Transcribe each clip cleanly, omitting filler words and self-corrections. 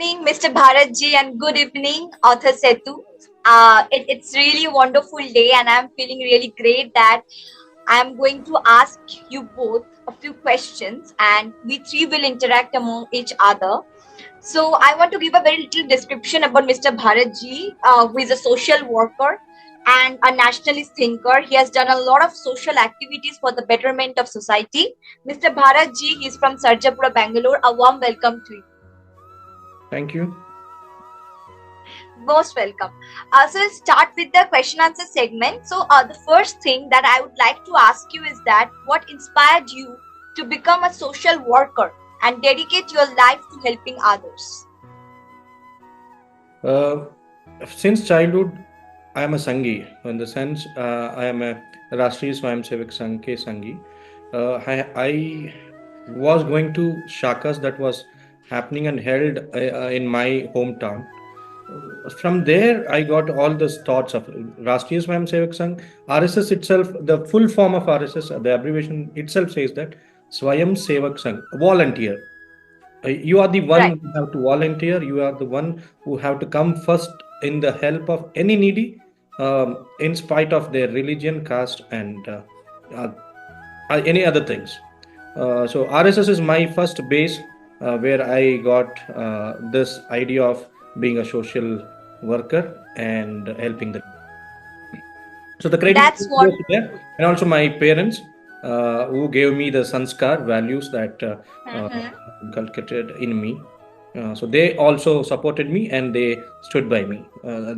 evening, Mr. Bharat ji, and good evening, author Setu. It's really a wonderful day, and I'm feeling really great that I'm going to ask you both a few questions, and we three will interact among each other. So, I want to give a very little description about Mr. Bharat ji, who is a social worker and a nationalist thinker. He has done a lot of social activities for the betterment of society. Mr. Bharat ji is from Sarjapura, Bangalore. A warm welcome to you. Thank you. Most welcome. So let's start with the question answer segment. So the first thing that I would like to ask you is that what inspired you to become a social worker and dedicate your life to helping others? Since childhood, I am a Sanghi. In the sense, I am a Rashtriya Swayamsevak Sangh ke Sanghi. I was going to shakas that was happening and held in my hometown. From there, I got all the thoughts of Rashtriya Swayamsevak Sangh. RSS itself, the full form of RSS, the abbreviation itself says that Swayam Sevak Sangh, volunteer. You are the one Right. who have to volunteer. You are the one who have to come first in the help of any needy, in spite of their religion, caste, and uh, any other things. So RSS is my first base where I got this idea of being a social worker and helping the. So the credit That's goes to wonderful. them, and also my parents who gave me the sanskar values that uh, Mhm. inculcated in me. So they also supported me and they stood by me.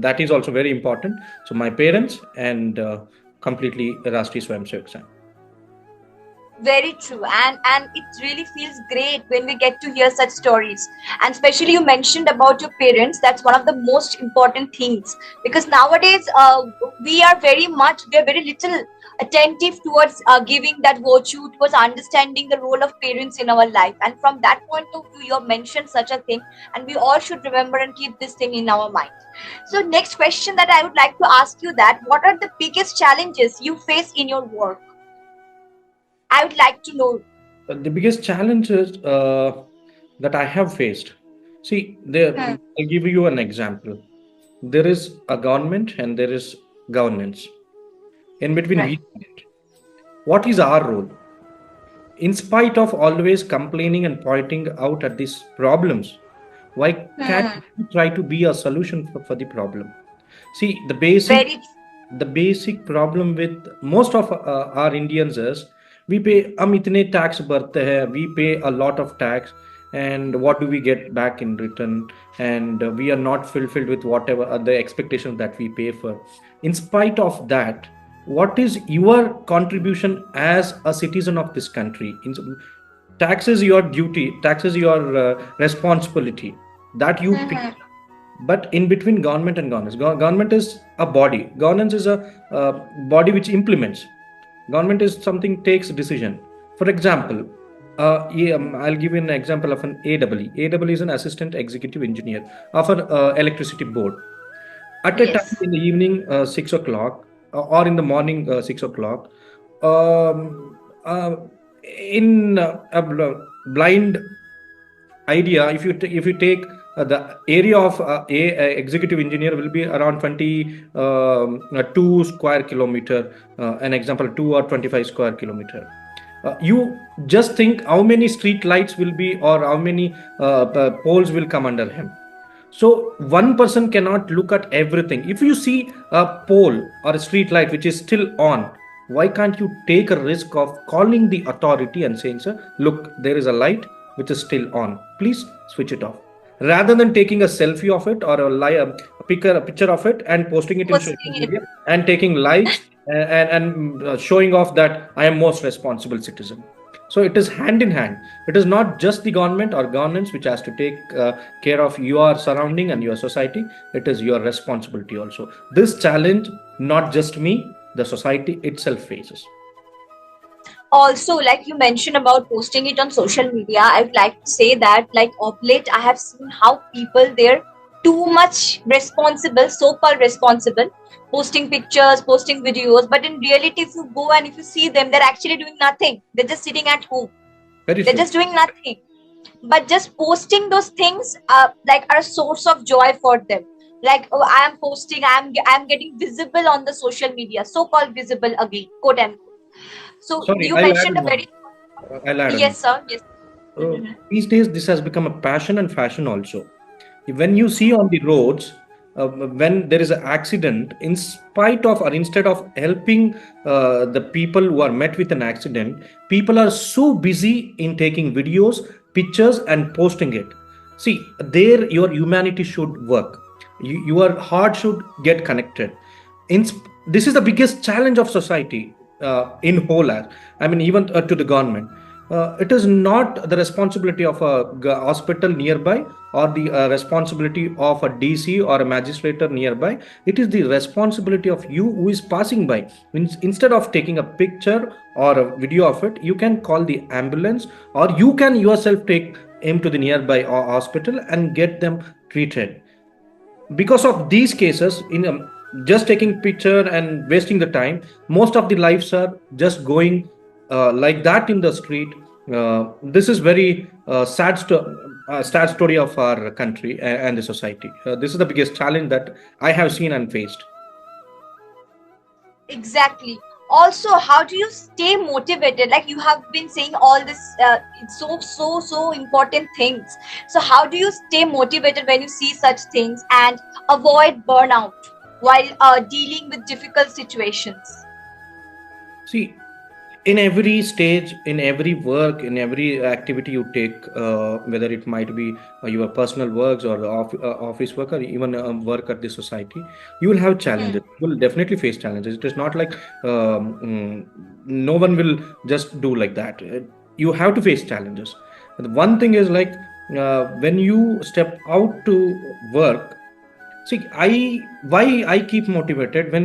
That is also very important. So my parents and completely Rashtriya Swayamsevak Sangh. Very true, and it really feels great when we get to hear such stories, and especially you mentioned about your parents. That's one of the most important things, because nowadays we are very little attentive towards giving that virtue, towards understanding the role of parents in our life. And from that point of view, you have mentioned such a thing, and we all should remember and keep this thing in our mind. So next question that I would like to ask you, that what are the biggest challenges you face in your work? I would like to know. The biggest challenges that I have faced. See, there, Hmm. I'll give you an example. There is a government and there is governance. In between, Right. we stand. What is our role? In spite of always complaining and pointing out at these problems, why can't Hmm. we try to be a solution for the problem? See, the basic problem with most of our Indians is we pay हम इतने tax भरते हैं, we pay a lot of tax, and what do we get back in return? And we are not fulfilled with whatever are the expectations that we pay for. In spite of that, what is your contribution as a citizen of this country? Tax is your duty, tax is your responsibility that you pay. Hmm. But in between government and governance, government is a body, governance is a body which implements. Government is something takes decision. For example, I'll give you an example of an AWE is an assistant executive engineer of an electricity board. At a time Yes. in the evening 6 o'clock, or in the morning 6 o'clock, um, uh, in a blind idea, if you take the area of a executive engineer will be around 2 square kilometer, an example 2 or 25 square kilometer. You just think how many street lights will be, or how many poles will come under him. So one person cannot look at everything. If you see a pole or a street light which is still on, why can't you take a risk of calling the authority and saying, sir, look, there is a light which is still on. Please switch it off. Rather than taking a selfie of it, or a picture of it and posting it in social Posting it. media and taking likes and showing off that I am most responsible citizen. So it is hand in hand. It is not just the government or governance which has to take care of your surrounding and your society. It is your responsibility also. This challenge, not just me, the society itself faces. Also, like you mentioned about posting it on social media, I would like to say that, like of late, I have seen how people, they're too much responsible, so-called responsible, posting pictures, posting videos, but in reality, if you go and if you see them, they're actually doing nothing. They're just sitting at home. Very They're true. just doing nothing. but just posting those things like are a source of joy for them. Like, oh, I am posting, I'm getting visible on the social media, so called visible, again, quote unquote. So Sorry, you I'll add mentioned a on. very, I'll add on. yes sir, yes. Uh, Mhm. these days, this has become a passion and fashion also. When you see on the roads, when there is an accident, in spite of or instead of helping the people who are met with an accident, people are so busy in taking videos, pictures, and posting it. See, there your humanity should work. Your heart should get connected. This is the biggest challenge of society in whole. I mean, even to the government. It is not the responsibility of a hospital nearby or the responsibility of a DC or a magistrate nearby. It is the responsibility of you who is passing by. Instead of taking a picture or a video of it, you can call the ambulance, or you can yourself take him to the nearby hospital and get them treated. Because of these cases, in just taking picture and wasting the time, most of the lives are just going like that in the street. This is very sad story of our country and the society. This is the biggest challenge that I have seen and faced. Exactly. Also, how do you stay motivated? Like, you have been saying all this, so important things. So how do you stay motivated when you see such things and avoid burnout while dealing with difficult situations? See, in every stage, in every work, in every activity you take, whether it might be your personal works or office work or even work at the society, you will have Hmm. challenges. You will definitely face challenges. It is not like no one will just do like that. You have to face challenges. The one thing is like when you step out to work. See, why I keep motivated when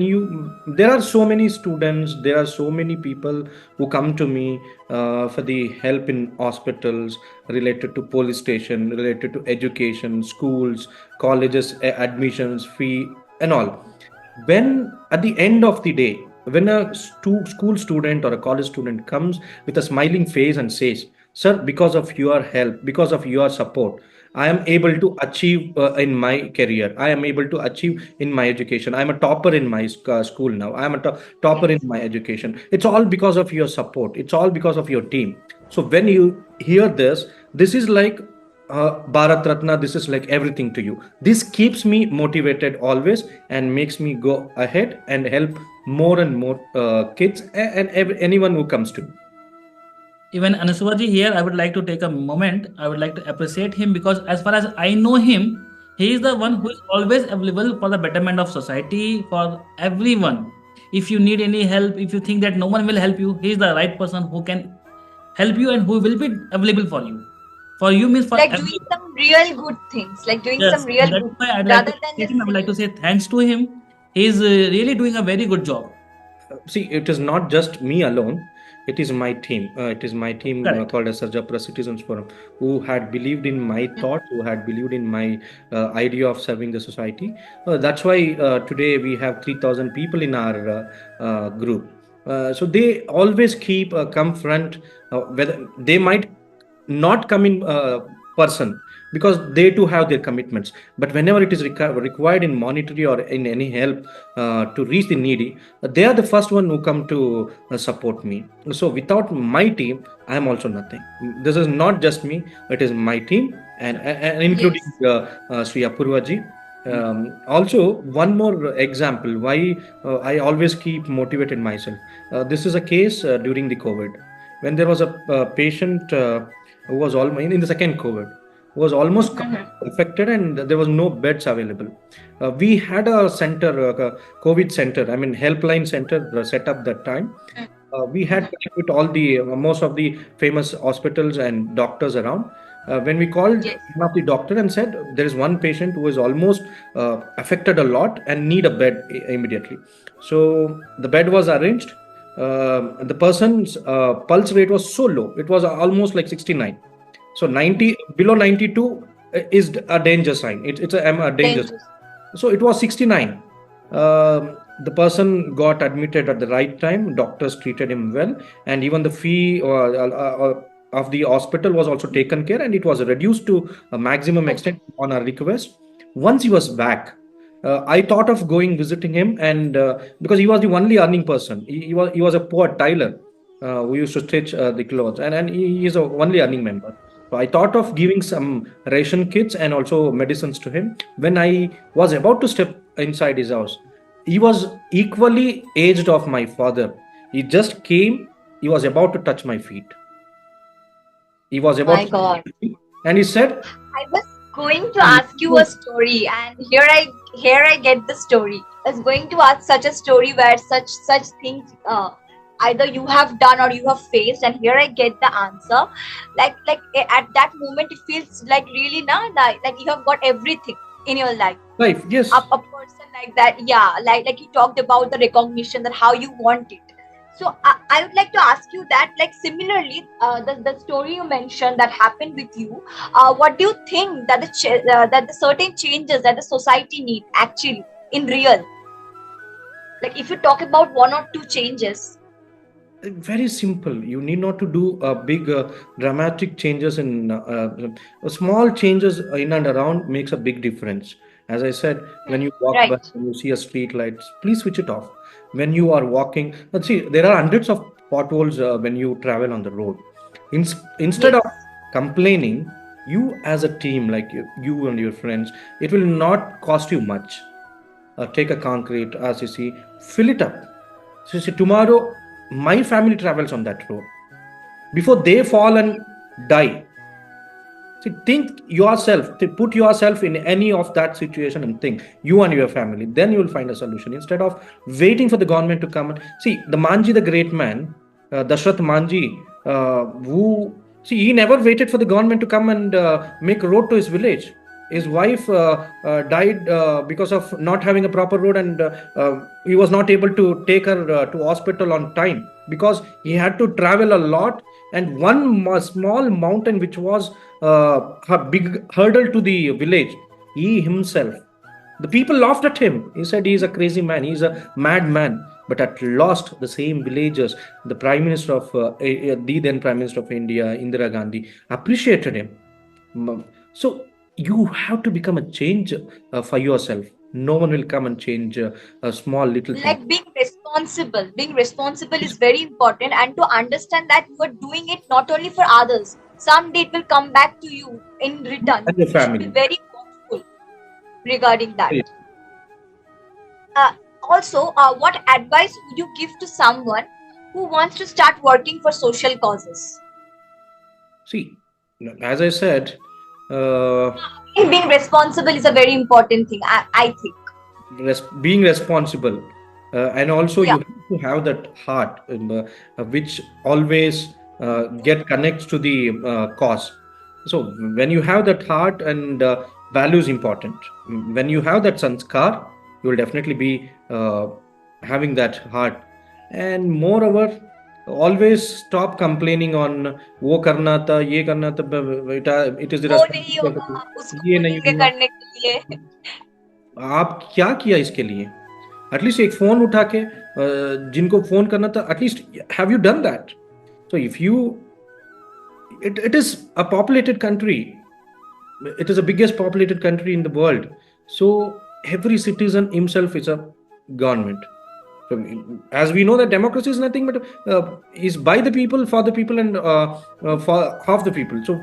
there are so many students, there are so many people who come to me for the help in hospitals, related to police station, related to education, schools, colleges, admissions, fee, and all. When at the end of the day, when a school student or a college student comes with a smiling face and says, "Sir, because of your help, because of your support, I am able to achieve in my career. I am able to achieve in my education. I am a topper in my school now. I am a topper in Yes. my education. It's all because of your support. It's all because of your team." So when you hear this, this is like Bharat Ratna, this is like everything to you. This keeps me motivated always and makes me go ahead and help more and more kids and anyone who comes to me. Even Anasuaji here, I would like to take a moment. I would like to appreciate him because, as far as I know him, he is the one who is always available for the betterment of society, for everyone. If you need any help, if you think that no one will help you, he is the right person who can help you and who will be available for you. For you means for Like doing everyone. some real good things, like doing some Yes, real and that's good why things I'd like to rather than appreciate just him. I would like sitting. to say thanks to him. He is really doing a very good job. See, it is not just me alone. It is my team. It is my team Correct. called as Sarjapura Citizens Forum, who had believed in my thoughts, who had believed in my idea of serving the society. That's why today we have 3,000 people in our group. So they always keep come front, whether they might not come in person, because they too have their commitments. But whenever it is required in monetary or in any help to reach the needy, they are the first one who come to support me. So without my team, I am also nothing. This is not just me; it is my team, and including Yes. Sri Apurvaji. Also, one more example why I always keep motivated myself. This is a case during the COVID, when there was a patient who was almost in the second COVID, who was almost affected, and there was no beds available. We had a center, COVID center, I mean helpline center set up that time. We had connect with all the most of the famous hospitals and doctors around. When we called Yes. one of the doctor and said there is one patient who is almost affected a lot and need a bed immediately. So the bed was arranged. The person's pulse rate was so low; it was almost like 69. So 90 below 92 is a danger sign. It's a danger sign. Dangerous. So it was 69. The person got admitted at the right time. Doctors treated him well, and even the fee of the hospital was also taken care, and it was reduced to a maximum Okay. extent on our request. Once he was back, I thought of going visiting him, and because he was the only earning person. He was a poor tailor who used to stitch the clothes, and he is a only earning member. So I thought of giving some ration kits and also medicines to him. When I was about to step inside his house, he was equally aged of my father. He just came. He was about to touch my feet. He was about My to touch God. my feet, and he said, I was going to ask you a story, and here I get the story. I was going to ask such a story where such things either you have done or you have faced, and here I get the answer. At that moment, it feels like really like you have got everything in your life. life, yes. A person like that, yeah, like you talked about the recognition, that how you want it. So I would like to ask you that, like, similarly, the story you mentioned that happened with you, what do you think that that the certain changes that the society need actually in real, like if you talk about one or two changes. Very simple. You need not to do big dramatic changes in small changes in and around makes a big difference. As I said, when you walk by, Right. when you see a street light, please switch it off. When you are walking, let's see, there are hundreds of potholes when you travel on the road. Instead of Yes. complaining, you as a team, like you and your friends, it will not cost you much. Take a concrete, as you see, fill it up. So, see, tomorrow my family travels on that road. Before they fall and die, see, think yourself, put yourself in any of that situation and think you and your family. Then you will find a solution instead of waiting for the government to come. And see, the Manji, the great man, Dashrath Manji, who see, he never waited for the government to come and make a road to his village. His wife died because of not having a proper road, and he was not able to take her to hospital on time because he had to travel a lot. And one small mountain, which was a big hurdle to the village, he himself, the people laughed at him. He said he's a crazy man, he's a madman. But at last, the same villagers, the Prime Minister of the then Prime Minister of India, Indira Gandhi, appreciated him. So you have to become a change for yourself. No one will come and change a small little thing. Like being responsible is very important, and to understand that you are doing it not only for others, someday it will come back to you in return. And your You should be family. very watchful regarding that. Yes. uh, Also, what advice would you give to someone who wants to start working for social causes? See, as I said, uh, Being responsible is a very important thing, I think. being responsible, and also Yeah. you have to have that heart, which always get connects to the cause. So when you have that heart and value is important. When you have that sanskar, you will definitely be having that heart. And moreover, always stop complaining on वो करना था, ये करना था, बेटा, it is the वो नहीं responsibility, होगा, उसको ये नहीं बोलेंगे हुआ। करने के लिए। आप क्या किया इसके लिए? एटलीस्ट एक फोन उठा के जिनको फोन करना था, at least have you done that? So if you, it is a populated country, it is the biggest populated country in the world. So every citizen himself is a government. So, as we know that democracy is nothing but is by the people, for the people, and for half the people. So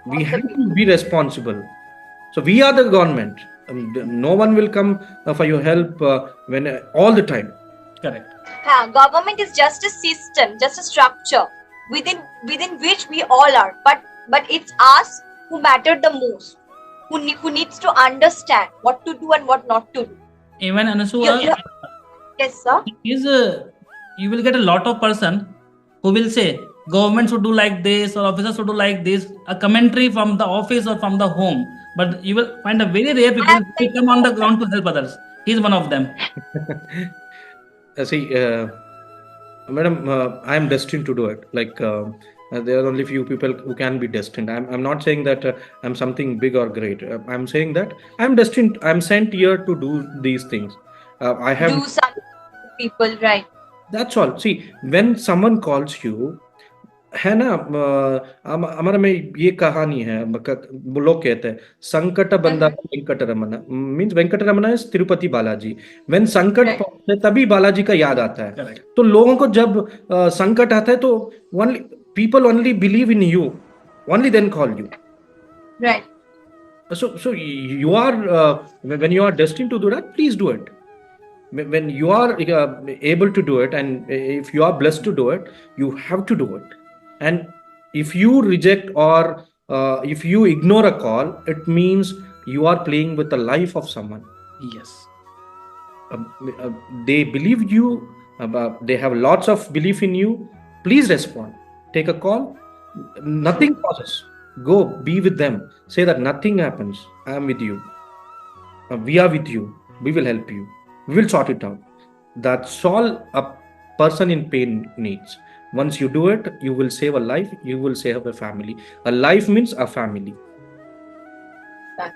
we Of the have to people. be responsible. So we are the government. No one will come for your help when all the time. Correct. Government is just a system, just a structure within which we all are. But it's us who matter the most, who needs to understand what to do and what not to do. Even Anasua, Yes, sir. is you will get a lot of person who will say government should do like this or officers should do like this, a commentary from the office or from the home. But you will find a very rare I people am who like, come on the ground to help others. He's one of them. See, madam, I am destined to do it. Like there are only few people who can be destined. I'm not saying that I'm something big or great. I'm saying that I'm destined. I'm sent here to do these things. I have. do something to people, right? That's all. See, when someone calls you, है ना, हमारा में ये कहानी है, वो लोग कहते हैं संकट बंदा Mhm. Venkat Raman, means Venkat Raman is Tirupati Balaji. When संकट Right. पहुंचते तभी बालाजी का याद आता है। Correct. तो लोगों को जब संकट आता है तो only people only believe in you, only then call you. Right. So you are when you are destined to do that, please do it. When you are able to do it, and if you are blessed to do it, you have to do it. And if you reject or if you ignore a call, it means you are playing with the life of someone. Yes. uh, they believe you, they have lots of belief in you. Please respond, take a call. True. Nothing causes, go be with them, say that nothing happens, I am with you. We are with you, we will help you, we will sort it out. That's all a person in pain needs. Once you do it, you will save a life, you will save a family. A life means a family. Right.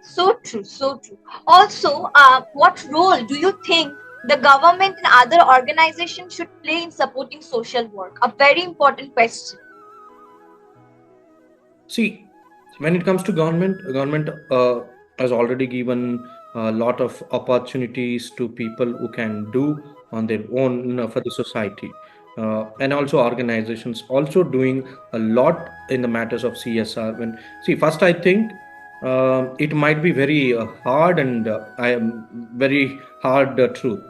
So true, so true. Also, what role do you think the government and other organizations should play in supporting social work? A very important question. See, when it comes to government has already given a lot of opportunities to people who can do on their own for the society. And also organizations also doing a lot in the matters of CSR. When see, first I think it might be very hard, and I am very hard truth.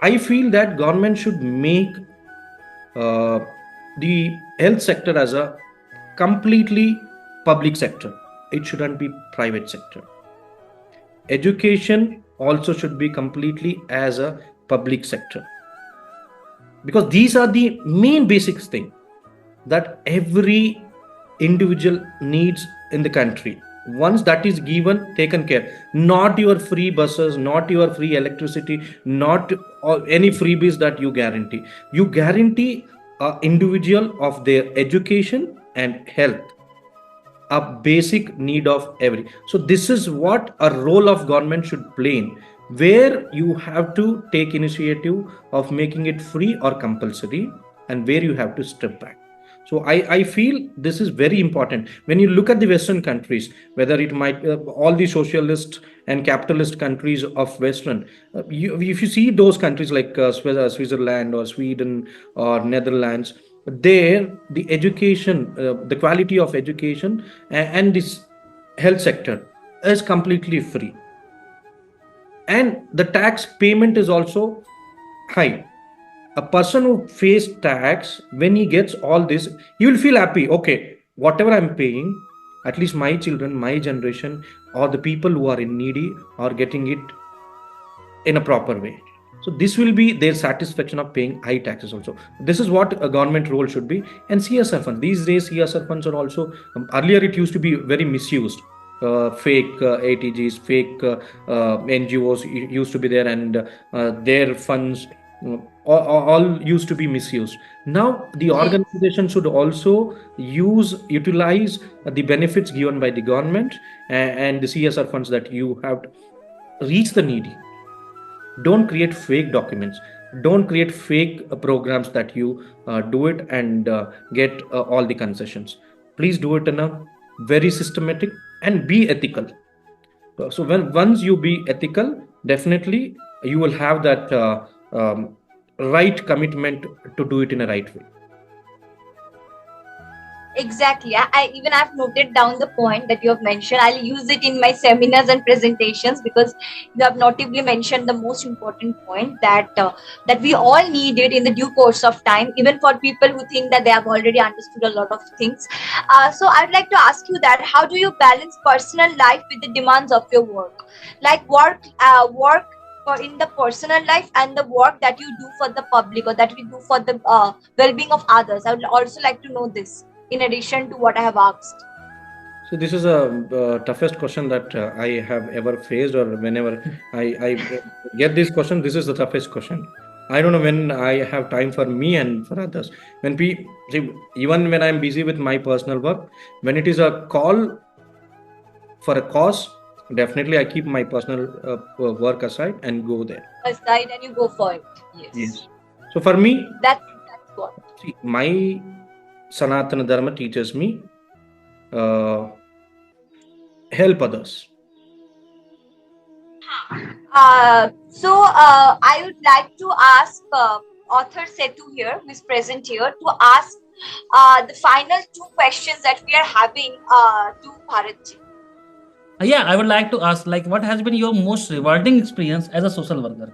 I feel that government should make uh, the health sector as a completely public sector. It shouldn't be private sector. Education also should be completely as a public sector, because these are the main basics thing that every individual needs in the country. Once that is given, taken care, not your free buses, not your free electricity, not any freebies that you guarantee. You guarantee a individual of their education and health, a basic need of every. So this is what a role of government should play in, where you have to take initiative of making it free or compulsory, and where you have to step back. So I feel this is very important. When you look at the Western countries, whether it might all the socialist and capitalist countries of Western, if you see those countries like Switzerland or Sweden or Netherlands, there the education, the quality of education and this health sector is completely free, and the tax payment is also high. A person who pays tax, when he gets all this, he will feel happy. Okay, whatever I'm paying, at least my children, my generation, or the people who are in needy are getting it in a proper way. So this will be their satisfaction of paying high taxes also. This is what a government role should be. And CSR funds, these days CSR funds are also, earlier it used to be very misused. Fake ATGs, fake NGOs used to be there, and their funds all used to be misused. Now the Yes. organization should also utilize the benefits given by the government and the CSR funds, that you have to reach the needy. Don't create fake documents, don't create fake programs that you do it and get all the concessions. Please do it in a very systematic and be ethical. So when once you be ethical, definitely you will have that right commitment to do it in a right way. Exactly. I even I've noted down the point that you have mentioned. I'll use it in my seminars and presentations because you have notably mentioned the most important point that we all need it in the due course of time, even for people who think that they have already understood a lot of things. So I'd like to ask you that how do you balance personal life with the demands of your work, like work for in the personal life and the work that you do for the public or that we do for the well-being of others. I would also like to know this in addition to what I have asked. So this is a toughest question that I have ever faced, or whenever I get this question, this is the toughest question. I don't know when I have time for me and for others. See, even when I'm busy with my personal work, when it is a call for a cause, definitely I keep my personal work aside and go there. Aside and you go for it. Yes. Yes. So for me, That's what. See, my Sanatana Dharma teaches me uh, help others. I would like to ask author Setu here, who is present here, to ask the final two questions that we are having to Bharatji. Yeah, I would like to ask, like, what has been your most rewarding experience as a social worker?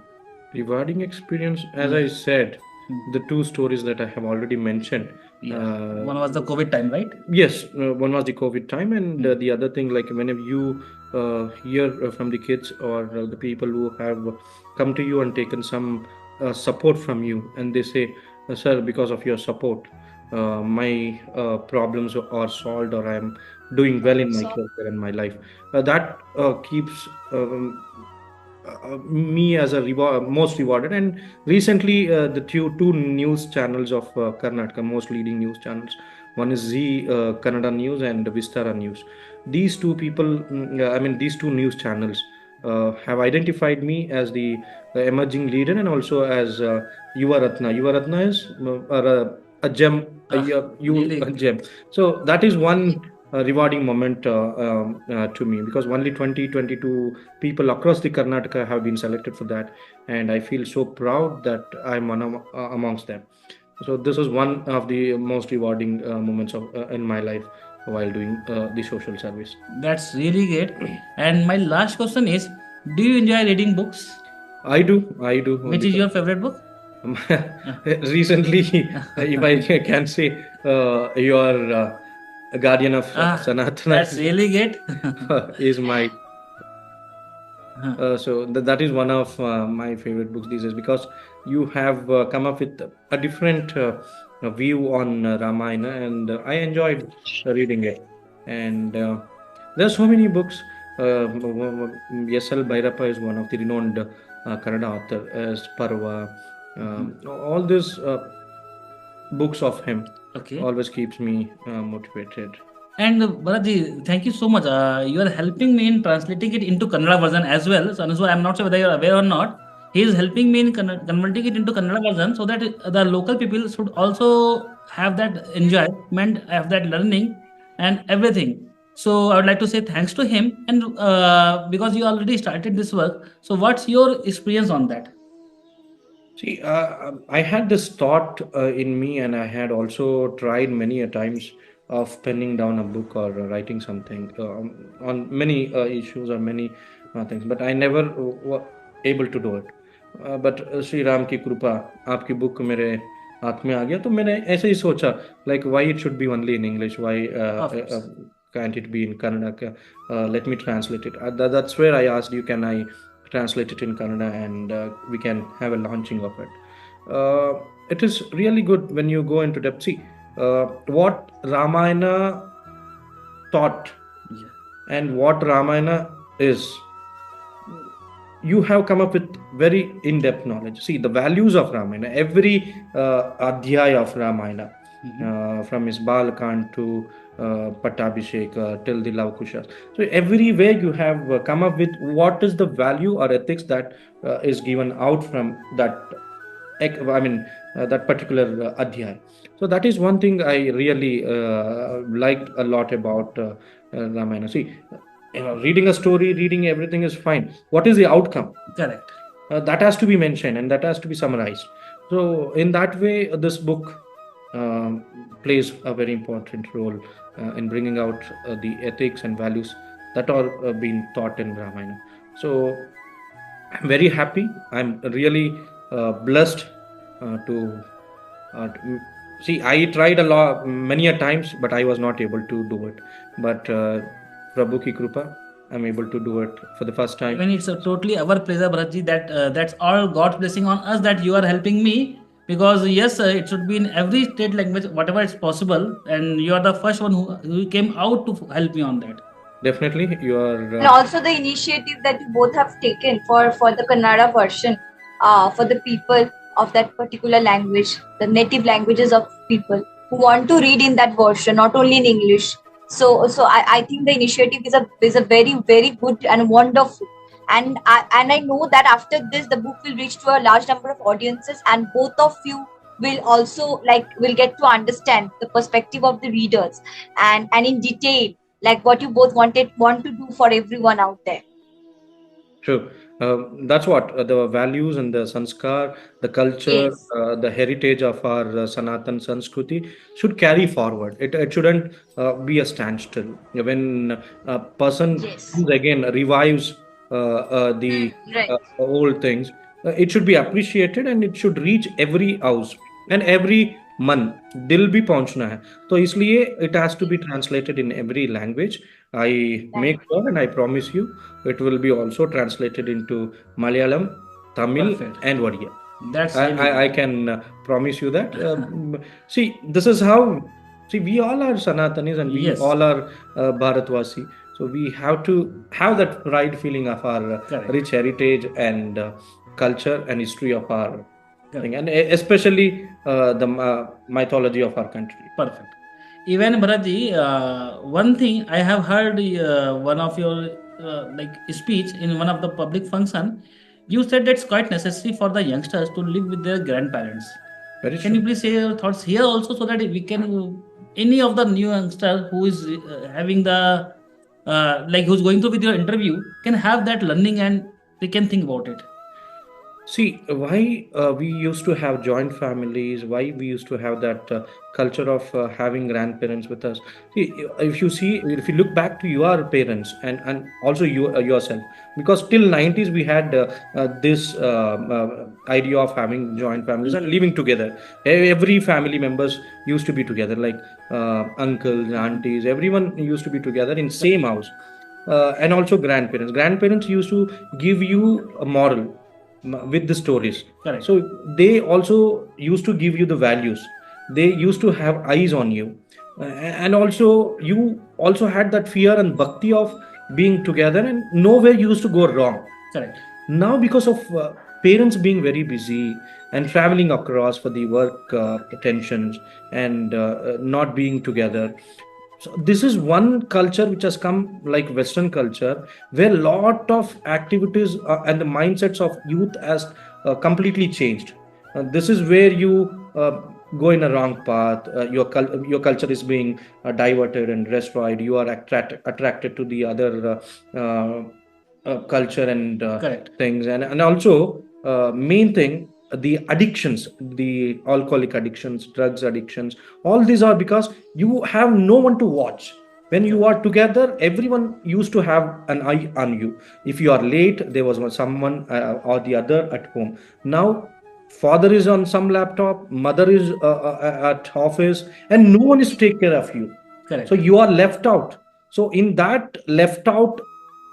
Rewarding experience, as Yeah. I said, Hmm. the two stories that I have already mentioned. Yeah. Uh, One was the COVID time, right? yes, one was the COVID time, and Hmm. the other thing, like whenever you hear from the kids or the people who have come to you and taken some support from you, and they say, "Sir, because of your support, my problems are solved, or I am doing well in my career and my life." That keeps me as a most rewarded. And recently the two news channels of Karnataka, most leading news channels, one is Z Kannada News and Vistara News. These two people, I mean these two news channels have identified me as the emerging leader, and also as Yuva Ratna. Yuva Ratna is a gem, Ah, a really? gem. So that is one rewarding moment to me, because only 2022 people across the Karnataka have been selected for that, and I feel so proud that I'm amongst them. So this is one of the most rewarding moments in my life while doing the social service. That's really great. And my last question is, do you enjoy reading books? I do, Which is because your favorite book? Ah, recently, if I can say, you are a guardian of ah, Sanatana that's really great. is my Huh. that is one of my favorite books these days, because you have come up with a different view on Ramayana, and I enjoyed reading it. And there are so many books. S.L. Bhairappa is one of the renowned Kannada author, as Parva. Mhm. All these books of him Okay. always keeps me motivated. And Bharatji, thank you so much. You are helping me in translating it into Kannada version as well. So, Anasua, I'm not sure whether you're aware or not. He is helping me in converting it into Kannada version so that the local people should also have that enjoyment, have that learning, and everything. So, I would like to say thanks to him. And because you already started this work, so what's your experience on that? See, I had this thought in me, and I had also tried many a times of penning down a book or writing something on many issues or many things, but I never were able to do it. But Shri Ram की कृपा, आपकी book मेरे हाथ में आ गया, तो मैंने ऐसे ही सोचा, like why it should be only in English, why Of course. can't it be in Kannada? Let me translate it. That's where I asked you, can I translate it in Kannada, and we can have a launching of it. It is really good when you go into depth. See, what Ramayana taught Yeah. and what Ramayana is, you have come up with very in-depth knowledge. See, the values of Ramayana, every adhyaya of Ramayana, Mhm. from his Balakand to Pattabhishek till the Lava Kushas. So everywhere you have come up with what is the value or ethics that is given out from that. I mean that particular adhyaya. So that is one thing I really liked a lot about Ramayana. See, reading a story, reading everything is fine. What is the outcome? Correct. That has to be mentioned, and that has to be summarized. So in that way, this book um, plays a very important role in bringing out the ethics and values that are being taught in Ramayana. So I'm very happy. I'm really blessed to see. I tried a lot, many a times, but I was not able to do it. But Prabhu ki Krupa, I'm able to do it for the first time. Even it's a totally our pleasure, Bharatji, that that's all God's blessing on us that you are helping me. Because yes, it should be in every state language, whatever it's possible, and you are the first one who came out to help me on that. Definitely, you are. And also the initiative that you both have taken for the Kannada version, for the people of that particular language, the native languages of people who want to read in that version, not only in English. I think the initiative is a very very good and wonderful. And I know that after this the book will reach to a large number of audiences, and both of you will also like will get to understand the perspective of the readers, and in detail, like what you both want to do for everyone out there. True. That's what the values and the sanskar, the culture, Yes. the heritage of our Sanatan Sanskruti should carry forward. It shouldn't be a standstill. When a person Yes. again revives the Right. old things, it should be appreciated and it should reach every house and every मन दिल भी पहुंचना है तो इसलिए it has to be translated in every language. I Right. make sure and I promise you it will be also translated into Malayalam, Tamil, Perfect. and Odia. That's I, really I good. can promise you that. See, this is how. See, we all are Sanatanis and we Yes, all are Bharatvasi. So we have to have that pride feeling of our correct, rich heritage and culture and history of our thing, correct, and especially the mythology of our country. perfect. Even Bharatji, one thing I have heard one of your like speech in one of the public function. You said it's quite necessary for the youngsters to live with their grandparents. Very Can you true. please say your thoughts here also so that we can any of the new youngster who is having the like who's going through with your interview can have that learning and they can think about it. See, why we used to have joint families, why we used to have that culture of having grandparents with us. See, if you look back to your parents and also you yourself, because till 90s we had this idea of having joint families and living together. Every family members used to be together, like uncles, aunties, everyone used to be together in same house. And also grandparents. Grandparents used to give you a moral with the stories. Correct. So they also used to give you the values. They used to have eyes on you. And also you also had that fear and bhakti of being together and nowhere used to go wrong. Correct. Now because of parents being very busy and traveling across for the work tensions and not being together, so this is one culture which has come like Western culture, where lot of activities and the mindsets of youth has completely changed. This is where you go in a wrong path. Your culture is being diverted and destroyed. You are attracted to the other culture and Correct. things, and also main thing, the addictions, the alcoholic addictions, drugs addictions, all these are because you have no one to watch. When you Correct. are together, everyone used to have an eye on you. If you are late, there was someone or the other at home. Now father is on some laptop, mother is at office, and no one is to take care of you. So Correct. you are left out. So in that left out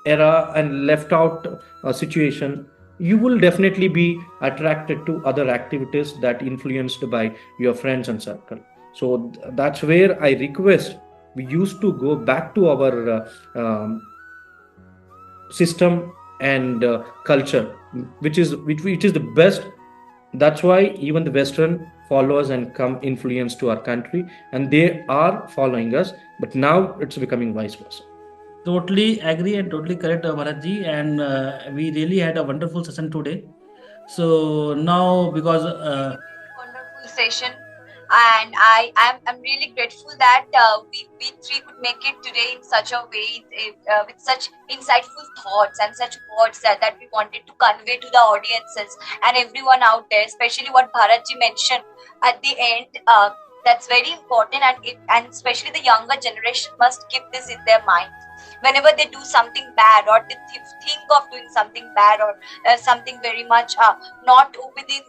era and left out situation, you will definitely be attracted to other activities that influenced by your friends and circle. So that's where I request we used to go back to our system and culture, which is the best. That's why even the Western followers and come influence to our country, and they are following us. But now it's becoming vice versa. Totally agree and totally correct, Bharatji. And we really had a wonderful session today. So now, because Wonderful session, and I'm really grateful that we three could make it today in such a way, with such insightful thoughts and such words that we wanted to convey to the audiences and everyone out there, especially what Bharatji mentioned at the end. That's very important, and especially the younger generation must keep this in their mind whenever they do something bad, or they think of doing something bad, or something very much not within